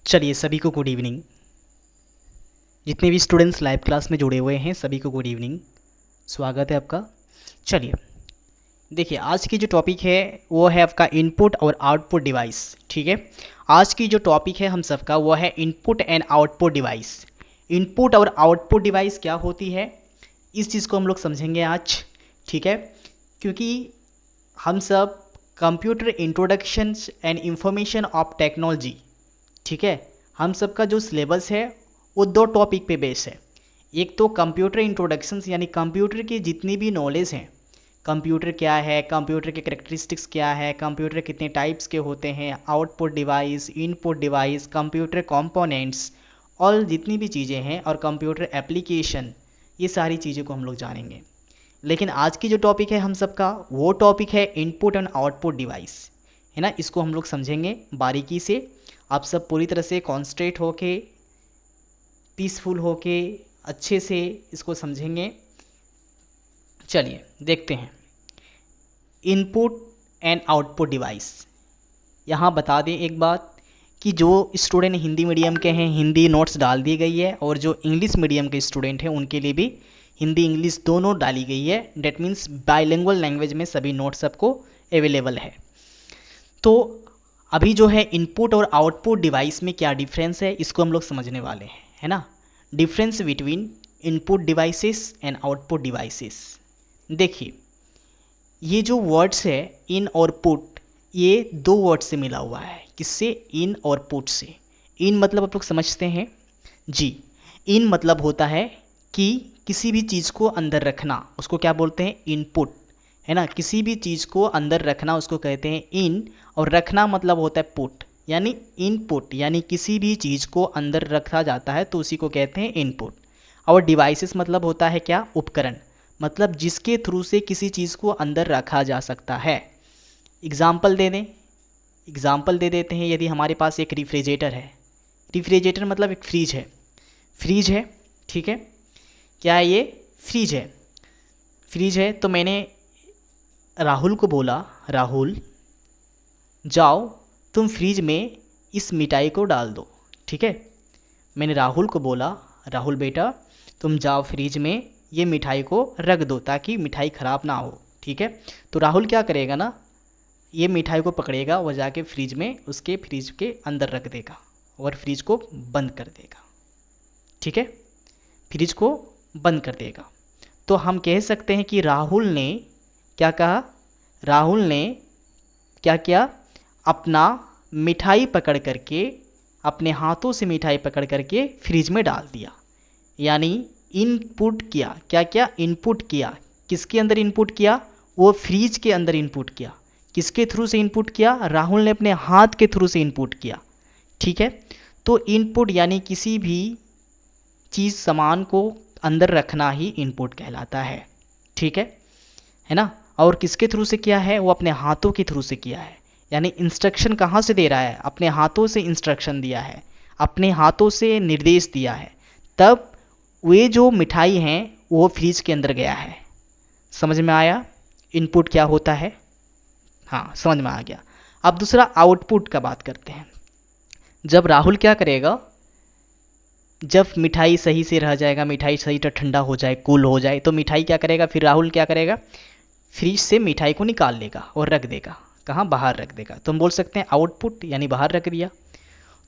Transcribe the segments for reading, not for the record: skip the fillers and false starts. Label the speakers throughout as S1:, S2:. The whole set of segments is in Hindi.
S1: चलिए सभी को गुड इवनिंग। जितने भी स्टूडेंट्स लाइव क्लास में जुड़े हुए हैं सभी को गुड इवनिंग, स्वागत है आपका। चलिए देखिए, आज की जो टॉपिक है वो है आपका इनपुट और आउटपुट डिवाइस। ठीक है, आज की जो टॉपिक है हम सबका वो है input and output device. Input और आउटपुट डिवाइस क्या होती है, इस चीज़ को हम लोग समझेंगे आज। ठीक है, क्योंकि हम सब computer introduction and information of technology, ठीक है, हम सबका जो सिलेबस है वो दो टॉपिक पे बेस है। एक तो कंप्यूटर इंट्रोडक्शंस यानी कंप्यूटर की जितनी भी नॉलेज हैं, कंप्यूटर क्या है, कंप्यूटर के करेक्टरिस्टिक्स क्या है, कंप्यूटर कितने टाइप्स के होते हैं, output device, input device, computer components, और जितनी भी चीज़ें हैं और कंप्यूटर एप्लीकेशन, ये सारी चीज़ों को हम लोग जानेंगे। लेकिन आज की जो टॉपिक है हम सबका वो टॉपिक है इनपुट एंड आउटपुट डिवाइस, है ना। इसको हम लोग समझेंगे बारीकी से। आप सब पूरी तरह से कॉन्सेंट्रेट होके, पीसफुल होके, अच्छे से इसको समझेंगे। चलिए देखते हैं इनपुट एंड आउटपुट डिवाइस। यहाँ बता दें एक बात कि जो स्टूडेंट हिंदी मीडियम के हैं हिंदी नोट्स डाल दी गई है, और जो इंग्लिश मीडियम के स्टूडेंट हैं उनके लिए भी हिंदी इंग्लिश दोनों डाली गई है। डेट मीन्स बाइलिंगुअल लैंग्वेज में सभी नोट्स सबको अवेलेबल है। तो अभी जो है इनपुट और आउटपुट डिवाइस में क्या डिफरेंस है इसको हम लोग समझने वाले हैं, है ना। Difference between input devices and output devices. देखिए, ये जो वर्ड्स है इन और पुट, ये दो वर्ड से मिला हुआ है। किससे? इन और पुट से। इन मतलब आप लोग समझते हैं जी। इन मतलब होता है कि किसी भी चीज़ को अंदर रखना, उसको क्या बोलते हैं? इनपुट, है ना। किसी भी चीज़ को अंदर रखना उसको कहते हैं इन, और रखना मतलब होता है पुट, यानी इनपुट, यानी किसी भी चीज़ को अंदर रखा जाता है तो उसी को कहते हैं इनपुट। और डिवाइसेस मतलब होता है क्या? उपकरण, मतलब जिसके थ्रू से किसी चीज़ को अंदर रखा जा सकता है। एग्जाम्पल दे दें, एग्जाम्पल दे देते हैं। यदि हमारे पास एक रेफ्रिजरेटर है, रेफ्रिजरेटर मतलब एक फ्रिज है, फ्रिज है, ठीक है। क्या है ये? फ्रिज है। फ्रिज है तो मैंने राहुल को बोला, राहुल जाओ तुम फ्रिज में इस मिठाई को डाल दो, ठीक है। मैंने राहुल को बोला, राहुल बेटा तुम जाओ फ्रिज में ये मिठाई को रख दो ताकि मिठाई ख़राब ना हो, ठीक है। तो राहुल क्या करेगा ना, ये मिठाई को पकड़ेगा, वो जाके फ्रिज में, उसके फ्रिज के अंदर रख देगा और फ्रिज को बंद कर देगा, ठीक है। फ्रिज को बंद कर देगा। तो हम कह सकते हैं कि राहुल ने क्या कहा? राहुल ने क्या किया? अपना मिठाई पकड़ करके, अपने हाथों से मिठाई पकड़ करके फ्रिज में डाल दिया, यानी इनपुट किया। क्या क्या? इनपुट किया। किसके अंदर इनपुट किया? वो फ्रिज के अंदर इनपुट किया। किसके थ्रू से इनपुट किया? राहुल ने अपने हाथ के थ्रू से इनपुट किया, ठीक है। तो इनपुट यानी किसी भी चीज़, सामान को अंदर रखना ही इनपुट कहलाता है, ठीक है ना। और किसके थ्रू से किया है? वो अपने हाथों के थ्रू से किया है, यानी इंस्ट्रक्शन कहाँ से दे रहा है? अपने हाथों से इंस्ट्रक्शन दिया है, अपने हाथों से निर्देश दिया है, तब वे जो मिठाई हैं वो फ्रिज के अंदर गया है। समझ में आया इनपुट क्या होता है? हाँ, समझ में आ गया। अब दूसरा आउटपुट का बात करते हैं। जब राहुल क्या करेगा, जब मिठाई सही से रह जाएगा, मिठाई सही तो ठंडा हो जाए, कूल हो जाए, तो मिठाई क्या करेगा? फिर राहुल क्या करेगा? फ्रिज से मिठाई को निकाल लेगा और रख देगा। कहाँ? बाहर रख देगा। तो हम बोल सकते हैं आउटपुट, यानी बाहर रख दिया।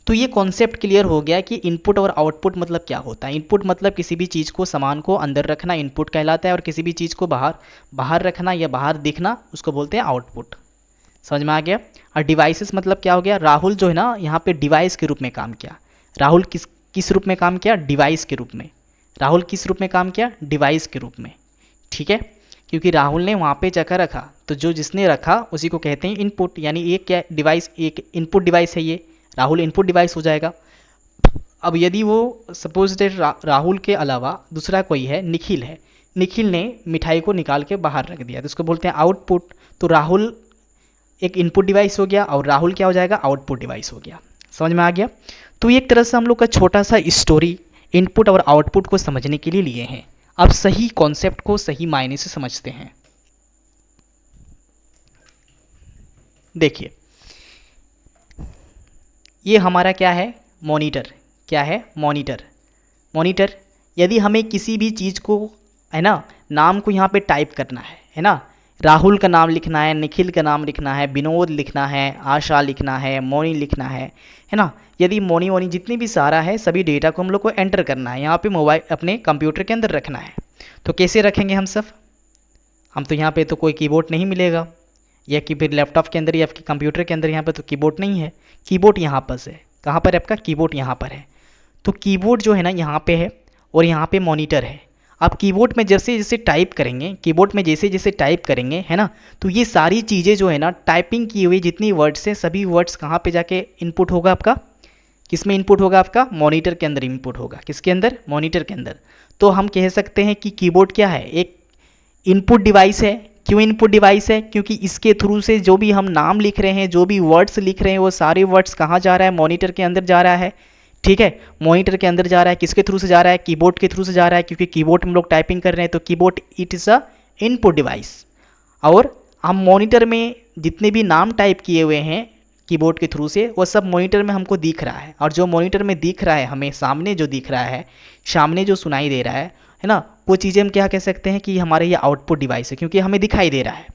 S1: तो ये कॉन्सेप्ट क्लियर हो गया कि इनपुट और आउटपुट मतलब क्या होता है। इनपुट मतलब किसी भी चीज़ को, सामान को अंदर रखना इनपुट कहलाता है, और किसी भी चीज़ को बाहर रखना या बाहर दिखना उसको बोलते हैं आउटपुट। समझ में आ गया। और डिवाइसेस मतलब क्या हो गया? राहुल जो है ना यहाँ पे डिवाइस के रूप में काम किया। राहुल किस किस रूप में काम किया? डिवाइस के रूप में। राहुल किस रूप में काम किया? डिवाइस के रूप में, ठीक है। क्योंकि राहुल ने वहाँ पे जाकर रखा, तो जो जिसने रखा उसी को कहते हैं इनपुट, यानी एक क्या डिवाइस, एक इनपुट डिवाइस है ये, राहुल इनपुट डिवाइस हो जाएगा। अब यदि वो सपोज राहुल के अलावा दूसरा कोई है, निखिल है, निखिल ने मिठाई को निकाल के बाहर रख दिया, तो उसको बोलते हैं आउटपुट। तो राहुल एक इनपुट डिवाइस हो गया और राहुल क्या हो जाएगा? आउटपुट डिवाइस हो गया। समझ में आ गया। तो एक तरह से हम लोग का छोटा सा स्टोरी इनपुट और आउटपुट को समझने के लिए लिए हैं। अब सही कॉन्सेप्ट को सही मायने से समझते हैं। देखिए, ये हमारा क्या है? मॉनिटर। क्या है? मॉनिटर। मॉनिटर, यदि हमें किसी भी चीज़ को, है ना, नाम को यहाँ पे टाइप करना है ना, राहुल का नाम लिखना है, निखिल का नाम लिखना है, विनोद लिखना है, आशा लिखना है, मोनी लिखना है ना, यदि मोनी वोनी जितनी भी सारा है सभी डेटा को हम लोग को एंटर करना है यहाँ पे मोबाइल अपने कंप्यूटर के अंदर रखना है। तो कैसे रखेंगे हम सब? हम तो यहाँ पे तो कोई कीबोर्ड नहीं मिलेगा, या कि फिर लैपटॉप के अंदर या आपके कंप्यूटर के अंदर यहाँ पे तो कीबोर्ड नहीं है। कीबोर्ड यहाँ पर है। कहाँ पर है आपका कीबोर्ड? यहाँ पर है। तो कीबोर्ड जो है ना यहाँ पे है और यहाँ पे मॉनिटर है। आप कीबोर्ड में जैसे जैसे टाइप करेंगे, कीबोर्ड में जैसे जैसे टाइप करेंगे, है ना, तो ये सारी चीज़ें जो है ना टाइपिंग की हुई जितनी वर्ड्स हैं सभी वर्ड्स कहाँ पे जाके इनपुट होगा आपका? किस में इनपुट होगा आपका? मॉनिटर के अंदर इनपुट होगा। किसके अंदर? मॉनिटर के अंदर। तो हम कह सकते हैं कि कीबोर्ड क्या है? एक इनपुट डिवाइस है। क्यों इनपुट डिवाइस है? क्योंकि इसके थ्रू से जो भी हम नाम लिख रहे हैं, जो भी वर्ड्स लिख रहे हैं, वो सारे वर्ड्स कहाँ जा रहा है? मॉनिटर के अंदर जा रहा है। ठीक है, मॉनिटर के अंदर जा रहा है। किसके थ्रू से जा रहा है? कीबोर्ड के थ्रू से जा रहा है, क्योंकि कीबोर्ड में लोग टाइपिंग कर रहे हैं, तो keyboard it is a input device. और हम मॉनिटर में जितने भी नाम टाइप किए हुए हैं कीबोर्ड के थ्रू से, वो सब मॉनिटर में हमको दिख रहा है। और जो मॉनिटर में दिख रहा है, हमें सामने जो दिख रहा है, सामने जो सुनाई दे रहा है ना, वो चीज़ें हम क्या कह सकते हैं कि हमारे ये आउटपुट डिवाइस है, क्योंकि हमें दिखाई दे रहा है।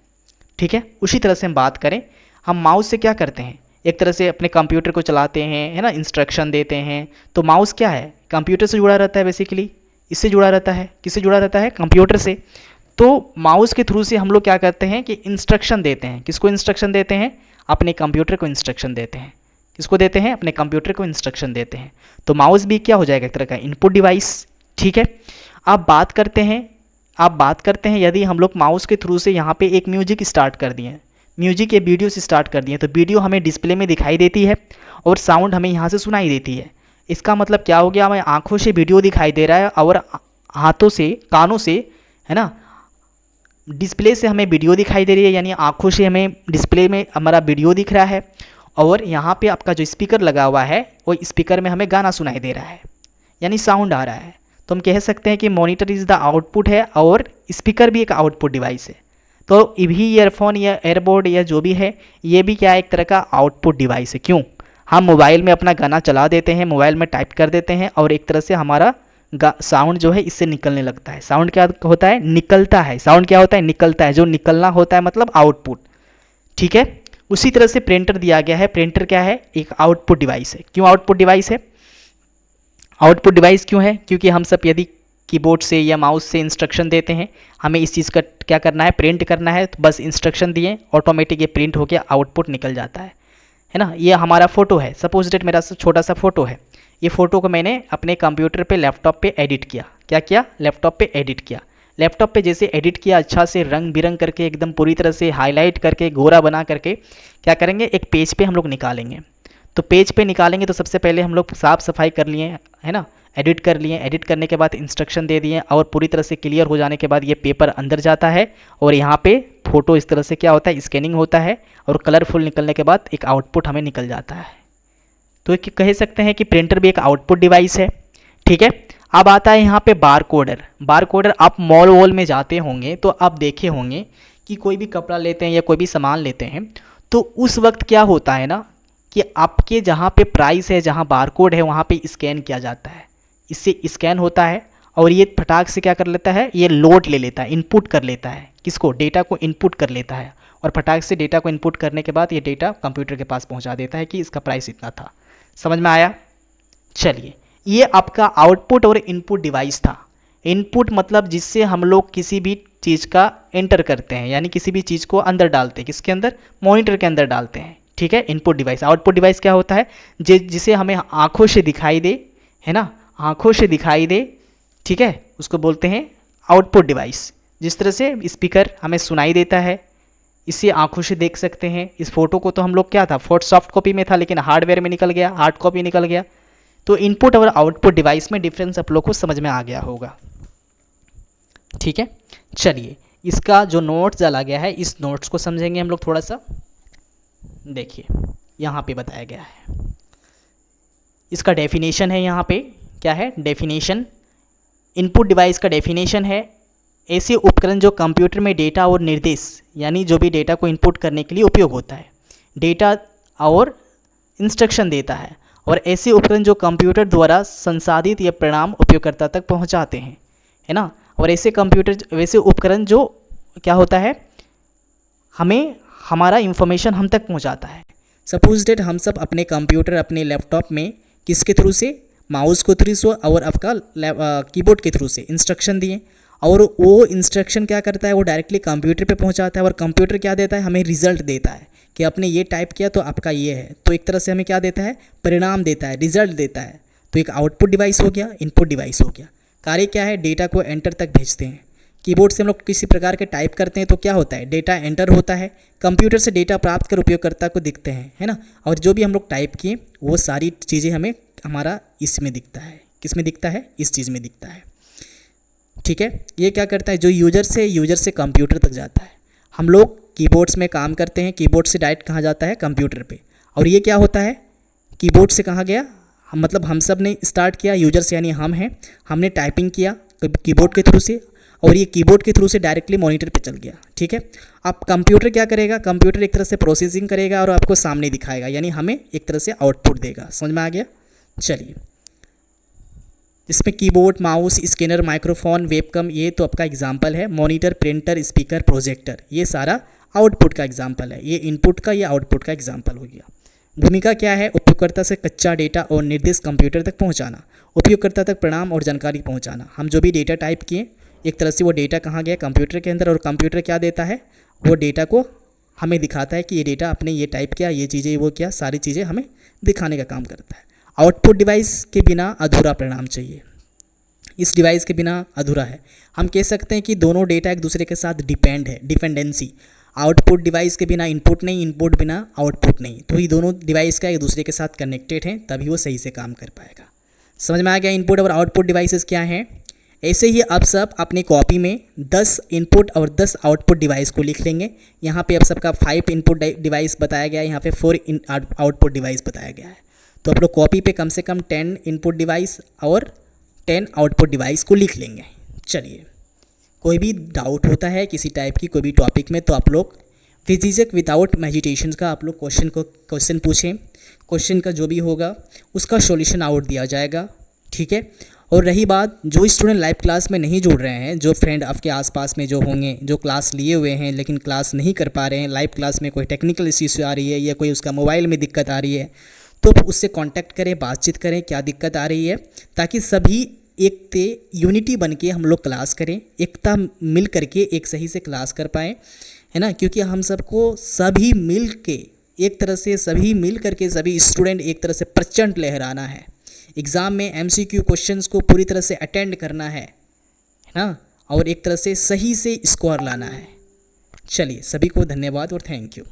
S1: ठीक है, उसी तरह से हम बात करें, हम माउस से क्या करते हैं? एक तरह से अपने कंप्यूटर को चलाते हैं, है ना, इंस्ट्रक्शन देते हैं। तो माउस क्या है? कंप्यूटर से जुड़ा रहता है बेसिकली। इससे जुड़ा रहता है। किससे जुड़ा रहता है? कंप्यूटर से। तो माउस के थ्रू से हम लोग क्या करते हैं कि इंस्ट्रक्शन देते हैं। किसको इंस्ट्रक्शन देते हैं? अपने कंप्यूटर को इंस्ट्रक्शन देते हैं। किसको देते हैं? अपने कंप्यूटर को इंस्ट्रक्शन देते हैं। तो माउस भी क्या हो जाएगा? एक तरह का इनपुट डिवाइस। ठीक है, आप बात करते हैं यदि हम लोग माउस के थ्रू से यहाँ पे एक म्यूजिक स्टार्ट कर दिए, म्यूजिक या वीडियो से स्टार्ट कर दिए, तो वीडियो हमें डिस्प्ले में दिखाई देती है और साउंड हमें यहाँ से सुनाई देती है। इसका मतलब क्या हो गया? हमें आंखों से वीडियो दिखाई दे रहा है और हाथों से, कानों से, है ना, डिस्प्ले से हमें वीडियो दिखाई दे रही है, यानी आंखों से हमें डिस्प्ले में हमारा वीडियो दिख रहा है। और यहाँ पे आपका जो स्पीकर लगा हुआ है, वो स्पीकर में हमें गाना सुनाई दे रहा है, यानी साउंड आ रहा है। तो हम कह सकते हैं कि मॉनिटर इज़ द आउटपुट है और स्पीकर भी एक आउटपुट डिवाइस है। तो भी ईयरफोन या एयरबोर्ड या जो भी है, ये भी क्या है? एक तरह का आउटपुट डिवाइस है। क्यों? हम मोबाइल में अपना गाना चला देते हैं, मोबाइल में टाइप कर देते हैं और एक तरह से हमारा साउंड जो है इससे निकलने लगता है। साउंड क्या होता है? निकलता है। साउंड क्या होता है? निकलता है। जो निकलना होता है मतलब आउटपुट। ठीक है, उसी तरह से प्रिंटर दिया गया है। प्रिंटर क्या है? एक आउटपुट डिवाइस है। क्यों आउटपुट डिवाइस है? आउटपुट डिवाइस क्यों है? क्योंकि हम सब यदि कीबोर्ड से या माउस से इंस्ट्रक्शन देते हैं, हमें इस चीज़ का क्या करना है? प्रिंट करना है, तो बस इंस्ट्रक्शन दिए, ऑटोमेटिक ये प्रिंट होकर आउटपुट निकल जाता है ना। ये हमारा फ़ोटो है, सपोज डेट मेरा छोटा सा फ़ोटो है। ये फ़ोटो को मैंने अपने कंप्यूटर पे, लैपटॉप पे एडिट किया। क्या किया? लैपटॉप पे एडिट किया। लैपटॉप पे जैसे एडिट किया, अच्छा से रंग बिरंग करके, एकदम पूरी तरह से हाईलाइट करके, गोरा बना करके क्या करेंगे? एक पेज पे हम लोग निकालेंगे। तो पेज पे निकालेंगे तो सबसे पहले हम लोग साफ़ सफाई कर लिए, है ना, एडिट कर लिए। एडिट करने के बाद इंस्ट्रक्शन दे दिए और पूरी तरह से क्लियर हो जाने के बाद ये पेपर अंदर जाता है और यहाँ पे फ़ोटो इस तरह से क्या होता है? स्कैनिंग होता है और कलरफुल निकलने के बाद एक आउटपुट हमें निकल जाता है। तो कह सकते हैं कि प्रिंटर भी एक आउटपुट डिवाइस है। ठीक है, अब आता है यहाँ पे बार कोडर। बार कोडर, आप मॉल वॉल में जाते होंगे तो आप देखे होंगे कि कोई भी कपड़ा लेते हैं या कोई भी सामान लेते हैं, तो उस वक्त क्या होता है ना कि आपके जहाँ पे प्राइस है, जहाँ बार कोड है, वहाँ पे स्कैन किया जाता है। इससे स्कैन होता है और ये फटाक से क्या कर लेता है? ये लोड ले लेता है, इनपुट कर लेता है। किसको? डेटा को इनपुट कर लेता है और फटाक से डेटा को इनपुट करने के बाद ये डेटा कंप्यूटर के पास पहुँचा देता है कि इसका प्राइस इतना था। समझ में आया? चलिए, ये आपका आउटपुट और इनपुट डिवाइस था। इनपुट मतलब जिससे हम लोग किसी भी चीज़ का एंटर करते हैं, यानी किसी भी चीज़ को अंदर डालते हैं। किसके अंदर? मॉनिटर के अंदर डालते हैं। ठीक है, इनपुट डिवाइस। आउटपुट डिवाइस क्या होता है? जिसे हमें आंखों से दिखाई दे, है ना, आंखों से दिखाई दे। ठीक है, उसको बोलते हैं आउटपुट डिवाइस। जिस तरह से स्पीकर हमें सुनाई देता है, इसे आंखों से देख सकते हैं। इस फोटो को तो हम लोग क्या था? सॉफ्ट कॉपी में था, लेकिन हार्डवेयर में निकल गया, हार्ड कॉपी निकल गया। तो इनपुट और आउटपुट डिवाइस में डिफरेंस आप लोग को समझ में आ गया होगा। ठीक है, चलिए, इसका जो नोट्स डाला गया है, इस नोट्स को समझेंगे हम लोग थोड़ा सा। देखिए, यहाँ पे बताया गया है, इसका डेफिनेशन है। यहाँ पे क्या है? डेफिनेशन। इनपुट डिवाइस का डेफिनेशन है ऐसे उपकरण जो कंप्यूटर में डेटा और निर्देश, यानी जो भी डेटा को इनपुट करने के लिए उपयोग होता है, डेटा और इंस्ट्रक्शन देता है और ऐसे उपकरण जो कंप्यूटर द्वारा संसाधित या परिणाम उपयोगकर्ता तक पहुंचाते हैं, है ना। और वैसे उपकरण जो क्या होता है, हमें हमारा इंफॉर्मेशन हम तक पहुंचाता है। सपोज डेट हम सब अपने कंप्यूटर, अपने लैपटॉप में किसके थ्रू से, माउस को थ्रू से और आपका कीबोर्ड के थ्रू से इंस्ट्रक्शन दिए, और वो इंस्ट्रक्शन क्या करता है, वो डायरेक्टली कंप्यूटर पे पहुंचाता है, और कंप्यूटर क्या देता है, हमें रिजल्ट देता है कि आपने ये टाइप किया तो आपका ये है। तो एक तरह से हमें क्या देता है, परिणाम देता है, रिजल्ट देता है। तो एक आउटपुट डिवाइस हो गया, इनपुट डिवाइस हो गया। कार्य क्या है, डेटा को एंटर तक भेजते हैं। कीबोर्ड से हम लोग किसी प्रकार के टाइप करते हैं तो क्या होता है, डेटा एंटर होता है, कंप्यूटर से डेटा प्राप्त कर उपयोगकर्ता को दिखते हैं, है ना। और जो भी हम लोग टाइप किए वो सारी चीज़ें हमें हमारा इसमें दिखता है, किस में दिखता है, इस चीज़ में दिखता है। ठीक है, ये क्या करता है, जो यूजर से कंप्यूटर तक जाता है। हम लोग कीबोर्ड्स में काम करते हैं, कीबोर्ड से डायरेक्ट कहाँ जाता है, कंप्यूटर पे। और ये क्या होता है, कीबोर्ड से कहाँ गया, मतलब हम सब ने स्टार्ट किया, यूजर से यानी हम हैं, हमने टाइपिंग किया कीबोर्ड के थ्रू से, और ये कीबोर्ड के थ्रू से डायरेक्टली मॉनिटर पे चल गया। ठीक है, अब कंप्यूटर क्या करेगा, कंप्यूटर एक तरह से प्रोसेसिंग करेगा और आपको सामने दिखाएगा, यानी हमें एक तरह से आउटपुट देगा। समझ में आ गया। चलिए, इसमें keyboard, mouse, scanner, microphone, webcam, ये तो आपका एग्जाम्पल है। मॉनिटर, प्रिंटर, स्पीकर, प्रोजेक्टर, ये सारा आउटपुट का एग्जाम्पल है। ये इनपुट का, ये आउटपुट का एग्जाम्पल हो गया। भूमिका क्या है, उपयोगकर्ता से कच्चा डेटा और निर्देश कंप्यूटर तक पहुंचाना, उपयोगकर्ता तक परिणाम और जानकारी पहुंचाना। हम जो भी डेटा टाइप किए, एक तरह से वो डेटा कहाँ गया, कंप्यूटर के अंदर, और कंप्यूटर क्या देता है, वो डेटा को हमें दिखाता है कि ये डेटा आपने ये टाइप किया, ये चीज़ें वो किया, सारी चीज़ें हमें दिखाने का काम करता है। आउटपुट डिवाइस के बिना अधूरा परिणाम चाहिए, इस डिवाइस के बिना अधूरा है। हम कह सकते हैं कि दोनों डेटा एक दूसरे के साथ डिपेंड है, डिपेंडेंसी। आउटपुट डिवाइस के बिना इनपुट नहीं, इनपुट बिना आउटपुट नहीं। तो ये दोनों डिवाइस का एक दूसरे के साथ कनेक्टेड हैं, तभी वो सही से काम कर पाएगा। समझ में आ गया इनपुट और आउटपुट डिवाइसेस क्या हैं। ऐसे ही आप सब अपनी कॉपी में 10 इनपुट और 10 आउटपुट डिवाइस को लिख लेंगे। यहाँ पे आप सबका 5 इनपुट डिवाइस बताया गया है, यहाँ पे 4 आउटपुट डिवाइस बताया गया है। तो आप लोग कॉपी पे कम से कम 10 इनपुट डिवाइस और 10 आउटपुट डिवाइस को लिख लेंगे। चलिए, कोई भी डाउट होता है किसी टाइप की कोई भी टॉपिक में, तो आप लोग फिजिक्स विदाउट मेडिटेशन का आप लोग क्वेश्चन पूछें। क्वेश्चन का जो भी होगा उसका सॉल्यूशन आउट दिया जाएगा। ठीक है, और रही बात, जो स्टूडेंट लाइव क्लास में नहीं जुड़ रहे हैं, जो फ्रेंड आपके आसपास में जो होंगे, जो क्लास लिए हुए हैं लेकिन क्लास नहीं कर पा रहे हैं, लाइव क्लास में कोई टेक्निकल इश्यूज आ रही है या कोई उसका मोबाइल में दिक्कत आ रही है, तो उससे कांटेक्ट करें, बातचीत करें, क्या दिक्कत आ रही है, ताकि सभी एक यूनिटी बन के हम लोग क्लास करें, एकता मिल करके एक सही से क्लास कर पाएँ, है ना। क्योंकि हम सबको सभी मिल के एक तरह से सभी मिल करके सभी स्टूडेंट एक तरह से प्रचंड लहराना है। एग्ज़ाम में MCQ क्वेश्चंस को पूरी तरह से अटेंड करना है ना, और एक तरह से सही से स्कोर लाना है। चलिए, सभी को धन्यवाद और थैंक यू।